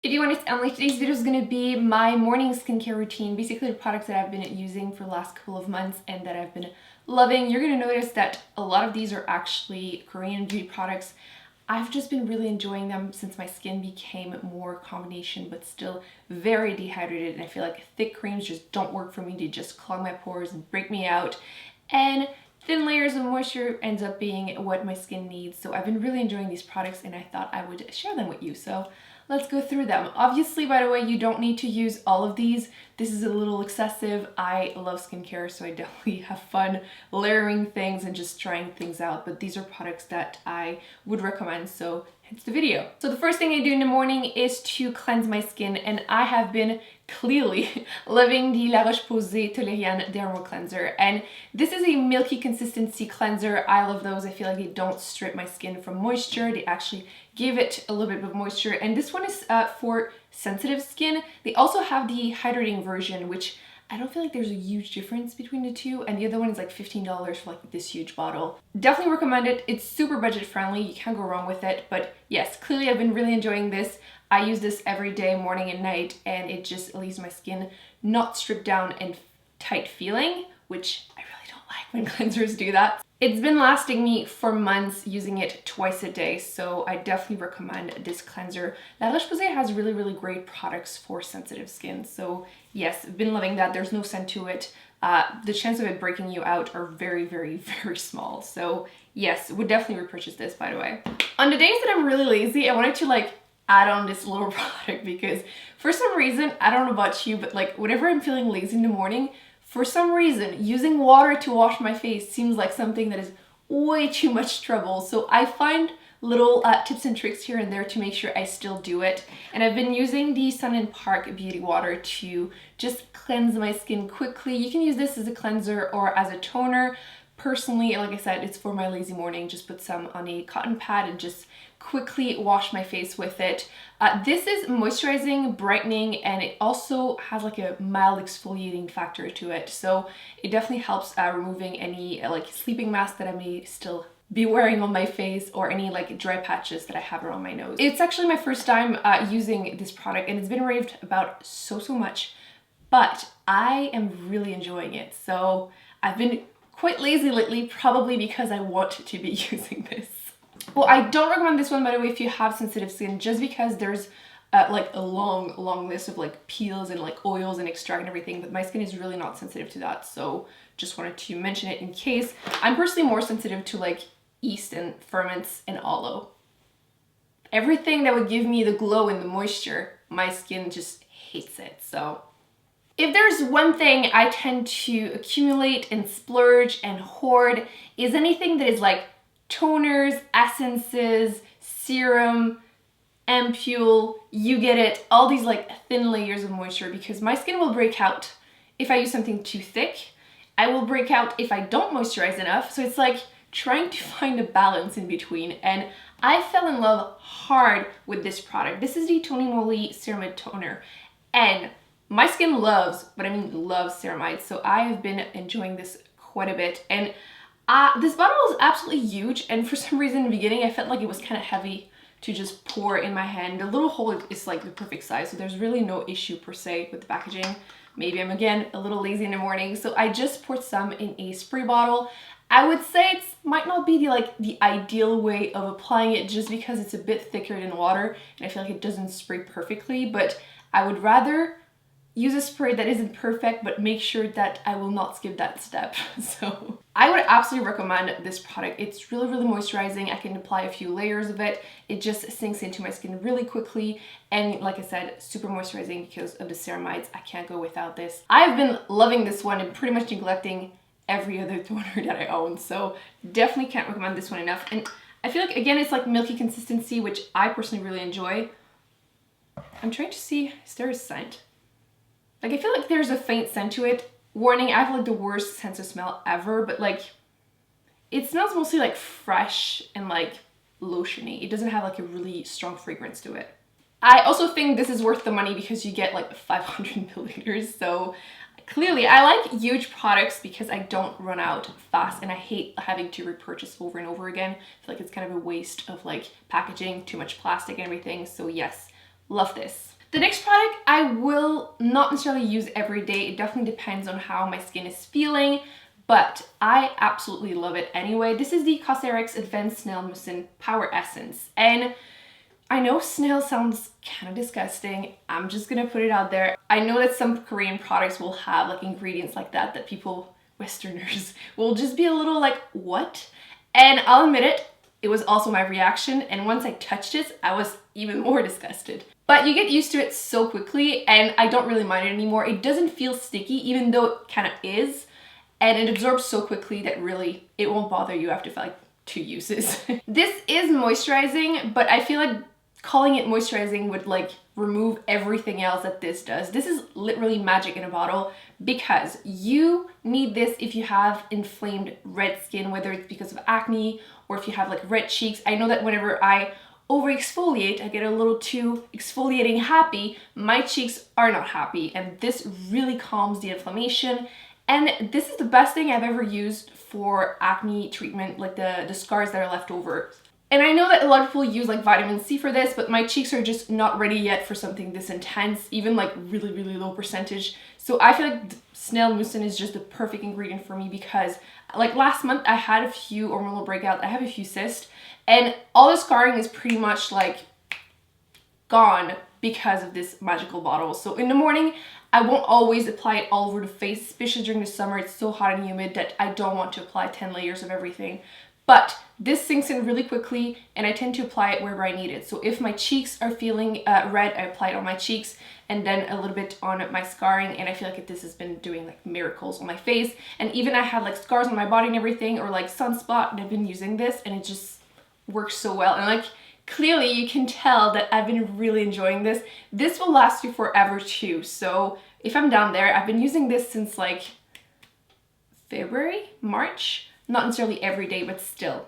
If you want to Emily, today's video is going to be my morning skincare routine, basically the products that I've been using for the last couple of months and that I've been loving. You're going to notice that a lot of these are actually Korean beauty products. I've just been really enjoying them since my skin became more combination but still very dehydrated, and I feel like thick creams just don't work for me. They just clog my pores and break me out, and thin layers of moisture ends up being what my skin needs. So I've been really enjoying these products and I thought I would share them with you. So let's go through them. Obviously, by the way, you don't need to use all of these. This is a little excessive. I love skincare, so I definitely have fun layering things and just trying things out. But these are products that I would recommend, so hence the video. So the first thing I do in the morning is to cleanse my skin, and I have been clearly loving the La Roche-Posay Toleriane Dermo cleanser, and this is a milky consistency cleanser. I love those. I feel like they don't strip my skin from moisture. They actually give it a little bit of moisture, and this one is for sensitive skin. They also have the hydrating version, which I don't feel like there's a huge difference between the two, and the other one is like $15 for like this huge bottle. Definitely recommend it. It's super budget friendly. You can't go wrong with it. But yes, clearly I've been really enjoying this. I use this every day, morning and night, and it just leaves my skin not stripped down and tight feeling, which I really don't like when cleansers do that. It's been lasting me for months, using it twice a day, so I definitely recommend this cleanser. La Roche-Posay has really, really great products for sensitive skin, so yes, I've been loving that. There's no scent to it. The chance of it breaking you out are very, very, very small, so yes, would definitely repurchase this, by the way. On the days that I'm really lazy, I wanted to like add on this little product because for some reason, I don't know about you, but like whenever I'm feeling lazy in the morning, for some reason, using water to wash my face seems like something that is way too much trouble. So I find little tips and tricks here and there to make sure I still do it. And I've been using the Sun & Park Beauty Water to just cleanse my skin quickly. You can use this as a cleanser or as a toner. Personally, like I said, it's for my lazy morning. Just put some on a cotton pad and just quickly wash my face with it. This is moisturizing, brightening, and it also has like a mild exfoliating factor to it. So it definitely helps removing any like sleeping mask that I may still be wearing on my face or any like dry patches that I have around my nose. It's actually my first time using this product, and it's been raved about so much, but I am really enjoying it. So I've been quite lazy lately, probably because I want to be using this. Well, I don't recommend this one, by the way, if you have sensitive skin, just because there's like a long list of like peels and like oils and extract and everything, but my skin is really not sensitive to that, so just wanted to mention it in case. I'm personally more sensitive to like yeast and ferments and aloe. Everything that would give me the glow and the moisture, my skin just hates it. So if there's one thing I tend to accumulate and splurge and hoard, is anything that is like toners, essences, serum, ampule, you get it, all these like thin layers of moisture, because my skin will break out if I use something too thick. I will break out if I don't moisturize enough. So it's like trying to find a balance in between, and I fell in love hard with this product. This is the TonyMoly Ceramide Toner, and my skin loves, but I mean loves ceramide, so I have been enjoying this quite a bit. And this bottle is absolutely huge, and for some reason in the beginning I felt like it was kind of heavy to just pour in my hand. The little hole is like the perfect size, so there's really no issue per se with the packaging. Maybe I'm again a little lazy in the morning, so I just poured some in a spray bottle. I would say it might not be the ideal way of applying it, just because it's a bit thicker than water and I feel like it doesn't spray perfectly, but I would rather use a spray that isn't perfect, but make sure that I will not skip that step. So I would absolutely recommend this product. It's really, really moisturizing. I can apply a few layers of it. It just sinks into my skin really quickly. And like I said, super moisturizing because of the ceramides. I can't go without this. I've been loving this one and pretty much neglecting every other toner that I own. So definitely can't recommend this one enough. And I feel like, again, it's like milky consistency, which I personally really enjoy. I'm trying to see, is there a scent? Like, I feel like there's a faint scent to it. Warning, I have like the worst sense of smell ever, but like, it smells mostly like fresh and like lotiony. It doesn't have like a really strong fragrance to it. I also think this is worth the money because you get like 500 milliliters. So clearly I like huge products because I don't run out fast, and I hate having to repurchase over and over again. I feel like it's kind of a waste of like packaging, too much plastic and everything. So yes, Love this. The next product I will not necessarily use every day. It definitely depends on how my skin is feeling, but I absolutely love it anyway. This is the COSRX Advanced Snail Mucin Power Essence. And I know snail sounds kind of disgusting. I'm just gonna put it out there. I know that some Korean products will have like ingredients like that people, Westerners, will just be a little like, what? And I'll admit it, it was also my reaction. And once I touched it, I was even more disgusted. But you get used to it so quickly and I don't really mind it anymore. It doesn't feel sticky, even though it kind of is. And it absorbs so quickly that really it won't bother you after like 2 uses. This is moisturizing, but I feel like calling it moisturizing would like remove everything else that this does. This is literally magic in a bottle because you need this if you have inflamed red skin, whether it's because of acne or if you have like red cheeks. I know that whenever I over exfoliate, I get a little too exfoliating happy, my cheeks are not happy, and this really calms the inflammation. And this is the best thing I've ever used for acne treatment, like the scars that are left over. And I know that a lot of people use like vitamin C for this, but my cheeks are just not ready yet for something this intense, even like really, really low percentage. So I feel like Snail Mucin is just the perfect ingredient for me because like last month I had a few hormonal breakouts, I have a few cysts, and all the scarring is pretty much like gone because of this magical bottle. So in the morning, I won't always apply it all over the face, especially during the summer. It's so hot and humid that I don't want to apply 10 layers of everything. But this sinks in really quickly and I tend to apply it wherever I need it. So if my cheeks are feeling red, I apply it on my cheeks and then a little bit on my scarring, and I feel like this has been doing like miracles on my face. And even I had like scars on my body and everything, or like sunspot, and I've been using this and it just works so well. And like clearly you can tell that I've been really enjoying this. This will last you forever too. So if I'm down there, I've been using this since like February, March. Not necessarily every day, but still,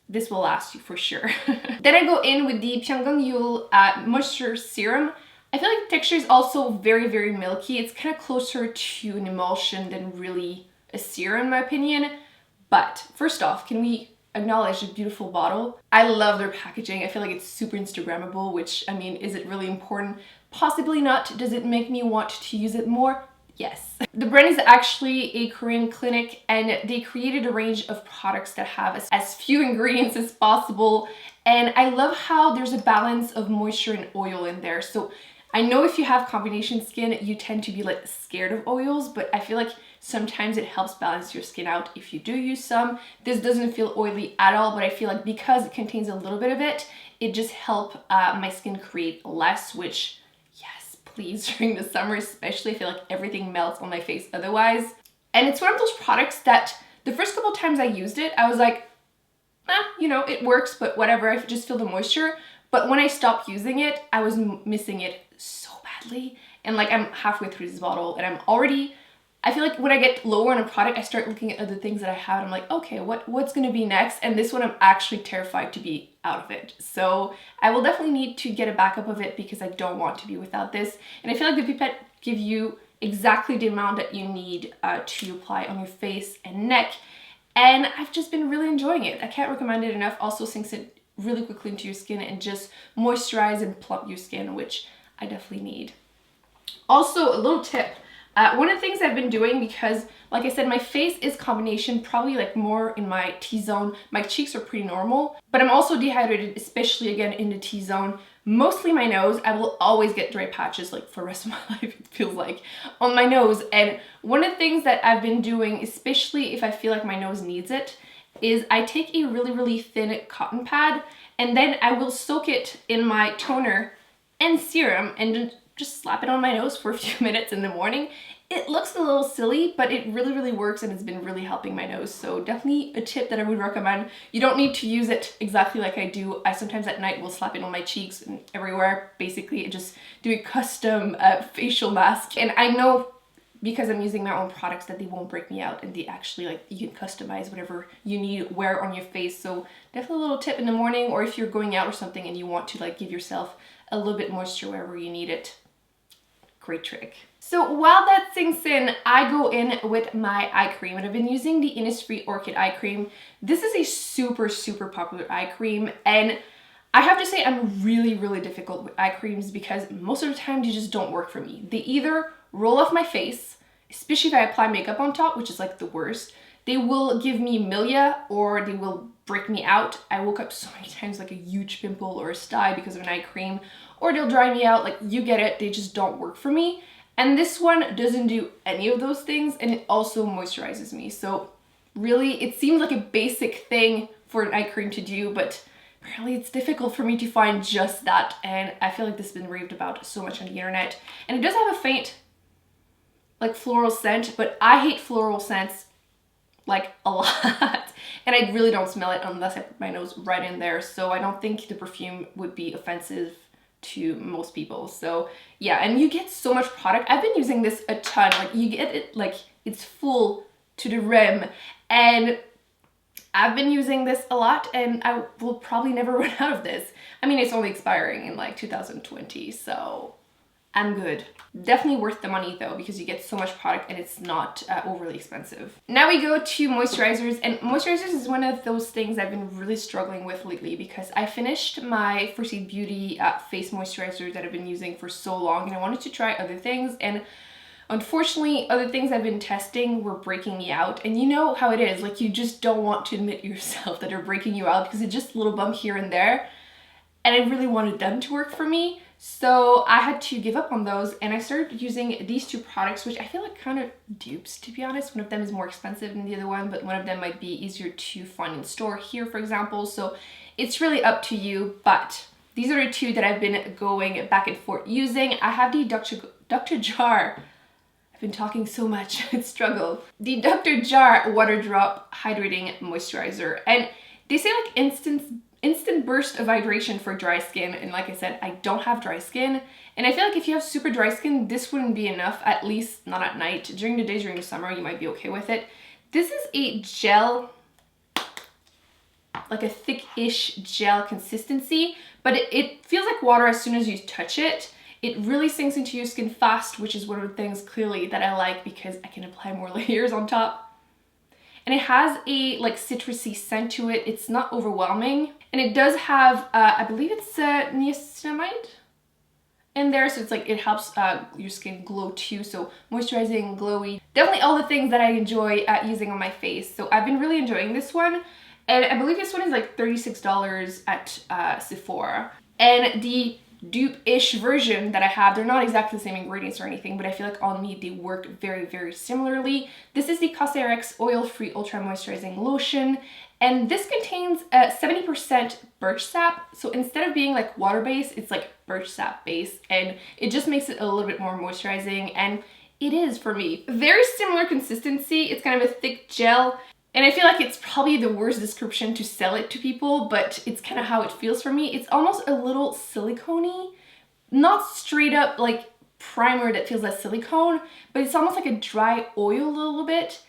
this will last you for sure. Then I go in with the Pyunkang Moisture Serum. I feel like the texture is also very, very milky. It's kind of closer to an emulsion than really a serum in my opinion. But first off, can we acknowledge the beautiful bottle? I love their packaging. I feel like it's super Instagrammable, which, I mean, is it really important? Possibly not. Does it make me want to use it more? Yes. The brand is actually a Korean clinic and they created a range of products that have as few ingredients as possible. And I love how there's a balance of moisture and oil in there. So I know if you have combination skin, you tend to be like scared of oils, but I feel like sometimes it helps balance your skin out if you do use some. This doesn't feel oily at all, but I feel like because it contains a little bit of it, it just helps my skin create less, which please, during the summer especially, I feel like everything melts on my face otherwise. And it's one of those products that the first couple times I used it, I was like, you know, it works, but whatever, I just feel the moisture. But when I stopped using it, I was missing it so badly. And like I'm halfway through this bottle and I'm already, I feel like when I get lower on a product, I start looking at other things that I have. I'm like, okay, what's gonna be next? And this one I'm actually terrified to be out of it. So I will definitely need to get a backup of it because I don't want to be without this. And I feel like the pipette give you exactly the amount that you need to apply on your face and neck. And I've just been really enjoying it. I can't recommend it enough. Also sinks it really quickly into your skin and just moisturize and plump your skin, which I definitely need. Also, a little tip. One of the things I've been doing, because like I said, my face is combination, probably like more in my T-zone. My cheeks are pretty normal, but I'm also dehydrated, especially again in the T-zone. Mostly my nose. I will always get dry patches like for the rest of my life, it feels like, on my nose. And one of the things that I've been doing, especially if I feel like my nose needs it, is I take a really, really thin cotton pad and then I will soak it in my toner and serum and just slap it on my nose for a few minutes in the morning. It looks a little silly, but it really, really works and it's been really helping my nose. So definitely a tip that I would recommend. You don't need to use it exactly like I do. I sometimes at night will slap it on my cheeks and everywhere, basically just do a custom facial mask. And I know because I'm using my own products that they won't break me out and they actually like, you can customize whatever you need wear on your face. So definitely a little tip in the morning, or if you're going out or something and you want to like give yourself a little bit moisture wherever you need it. Great trick. So while that sinks in, I go in with my eye cream, and I've been using the Innisfree Orchid eye cream. This is a super, super popular eye cream, and I have to say I'm really difficult with eye creams because most of the time they just don't work for me. They either roll off my face, especially if I apply makeup on top, which is like the worst. They will give me milia or they will break me out. I woke up so many times like a huge pimple or a sty because of an eye cream, or they'll dry me out. Like, you get it, they just don't work for me. And this one doesn't do any of those things, and it also moisturizes me. So really, it seems like a basic thing for an eye cream to do, but apparently it's difficult for me to find just that, and I feel like this has been raved about so much on the internet. And it does have a faint like floral scent, but I hate floral scents like a lot. And I really don't smell it unless I put my nose right in there, so I don't think the perfume would be offensive to most people. So yeah, and you get so much product. I've been using this a ton. Like, you get it, like, it's full to the rim, and I've been using this a lot, and I will probably never run out of this. I mean, it's only expiring in like 2020, so I'm good. Definitely worth the money though, because you get so much product and it's not overly expensive. Now we go to moisturizers, and moisturizers is one of those things I've been really struggling with lately because I finished my First Aid Beauty face moisturizer that I've been using for so long, and I wanted to try other things, and unfortunately, other things I've been testing were breaking me out. And you know how it is, like, you just don't want to admit yourself that they're breaking you out because it's just a little bump here and there. And I really wanted them to work for me. So I had to give up on those, and I started using these two products, which I feel like kind of dupes, to be honest. One of them is more expensive than the other one, but one of them might be easier to find in store here, for example. So it's really up to you, but these are the two that I've been going back and forth using. I have the Dr. Jart. I've been talking so much, it's struggle. The Dr. Jart Water Drop Hydrating Moisturizer. And they say like instant burst of hydration for dry skin, and like I said, I don't have dry skin, and I feel like if you have super dry skin, this wouldn't be enough, at least not at night. During the day, during the summer, you might be okay with it. This is a gel, like a thick-ish gel consistency, but it feels like water as soon as you touch it. It really sinks into your skin fast, which is one of the things clearly that I like because I can apply more layers on top. And it has a like citrusy scent to it. It's not overwhelming. And it does have, I believe it's niacinamide in there. So it's like, it helps your skin glow too. So moisturizing, glowy, definitely all the things that I enjoy using on my face. So I've been really enjoying this one. And I believe this one is like $36 at Sephora. And the dupe-ish version that I have, they're not exactly the same ingredients or anything, but I feel like on me they work very similarly. This is the COSRX oil-free ultra-moisturizing lotion, and this contains 70% birch sap. So instead of being like water-based, it's like birch sap based, and it just makes it a little bit more moisturizing, and it is for me. Very similar consistency. It's kind of a thick gel. And I feel like it's probably the worst description to sell it to people, but it's kind of how it feels for me. It's almost a little silicone-y, not straight up like primer that feels like silicone, but it's almost like a dry oil a little bit.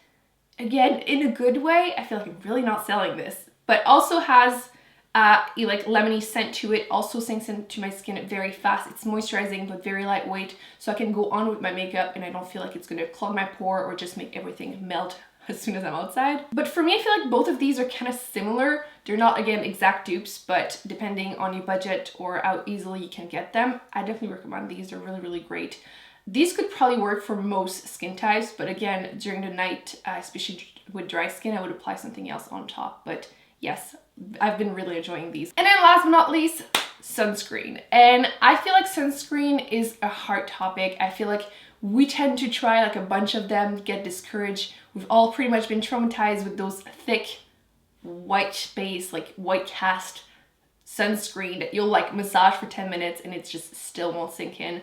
Again, in a good way. I feel like I'm really not selling this, but also has a like lemony scent to it. Also sinks into my skin very fast. It's moisturizing but very lightweight, so I can go on with my makeup and I don't feel like it's gonna clog my pore or just make everything melt as soon as I'm outside. But for me, I feel like both of these are kind of similar. They're not, again, exact dupes, but depending on your budget or how easily you can get them, I definitely recommend these. They're really great. These could probably work for most skin types, but again, during the night, especially with dry skin, I would apply something else on top. But yes, I've been really enjoying these. And then last but not least, sunscreen. And I feel like sunscreen is a hard topic. I feel like we tend to try like a bunch of them, get discouraged. We've all pretty much been traumatized with those thick white base, like white cast sunscreen that you'll like massage for 10 minutes and it just still won't sink in.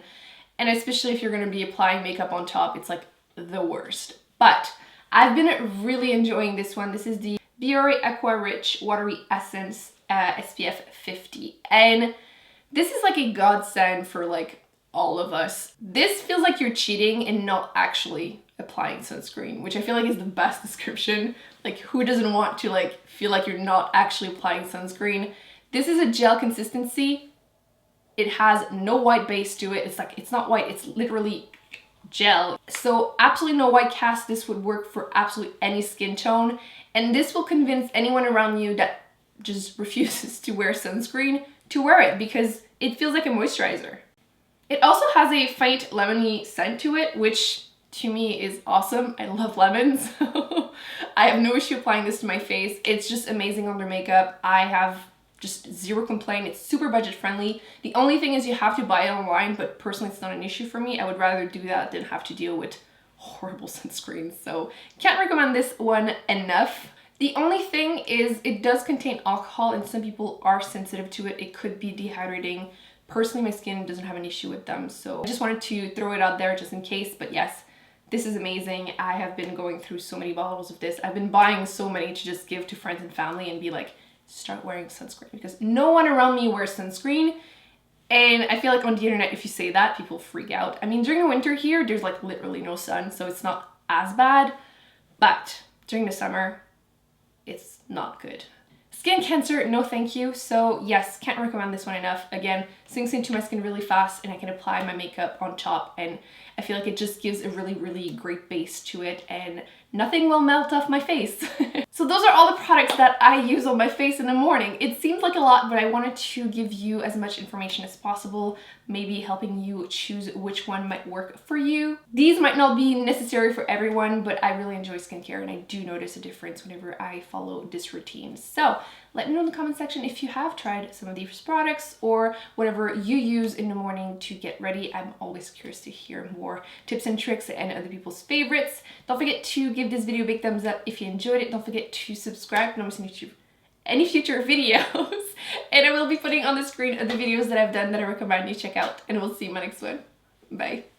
And especially if you're going to be applying makeup on top, it's like the worst. But I've been really enjoying this one. This is the Biore Aqua Rich Watery Essence SPF 50. And this is like a godsend for like all of us. This feels like you're cheating and not actually applying sunscreen, which I feel like is the best description. Like, who doesn't want to like feel like you're not actually applying sunscreen? This is a gel consistency. It has no white base to it. It's like, it's not white, it's literally gel. So absolutely no white cast. This would work for absolutely any skin tone. And this will convince anyone around you that just refuses to wear sunscreen to wear it because it feels like a moisturizer. It also has a faint lemony scent to it, which to me is awesome. I love lemons. I have no issue applying this to my face. It's just amazing under makeup. I have just zero complaint. It's super budget friendly. The only thing is you have to buy it online, but personally it's not an issue for me. I would rather do that than have to deal with horrible sunscreens. So can't recommend this one enough. The only thing is it does contain alcohol and some people are sensitive to it. It could be dehydrating. Personally, my skin doesn't have an issue with them. So I just wanted to throw it out there just in case, but yes, this is amazing. I have been going through so many bottles of this. I've been buying so many to just give to friends and family and be like, start wearing sunscreen, because no one around me wears sunscreen. And I feel like on the internet, if you say that, people freak out. I mean, during the winter here, there's like literally no sun, so it's not as bad, but during the summer, it's not good. Skin cancer, no thank you. So yes, can't recommend this one enough. Again, sinks into my skin really fast and I can apply my makeup on top and I feel like it just gives a really, really great base to it and nothing will melt off my face. So those are all the products that I use on my face in the morning. It seems like a lot, but I wanted to give you as much information as possible, maybe helping you choose which one might work for you. These might not be necessary for everyone, but I really enjoy skincare and I do notice a difference whenever I follow this routine. So let me know in the comment section if you have tried some of these products or whatever you use in the morning to get ready. I'm always curious to hear more tips and tricks and other people's favorites. Don't forget to give this video a big thumbs up if you enjoyed it. Don't forget to subscribe to miss any future videos. And I will be putting on the screen the videos that I've done that I recommend you check out. And we'll see you in my next one. Bye.